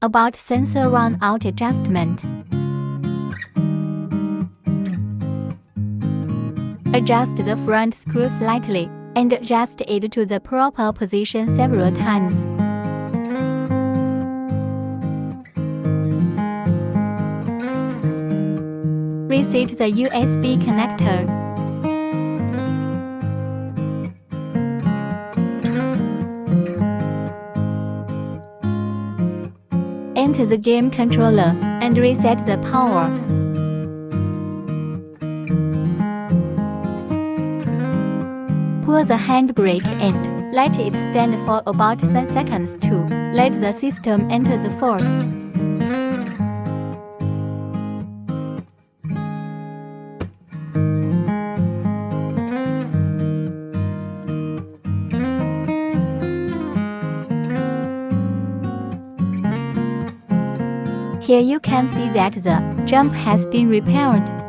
About sensor run-out adjustment. Adjust the front screw slightly and adjust it to the proper position several times. Reset the USB connector. Enter the game controller and reset the power. Pull the handbrake and let it stand for about 10 seconds to let the system enter the force. Here you can see that the jump has been repaired.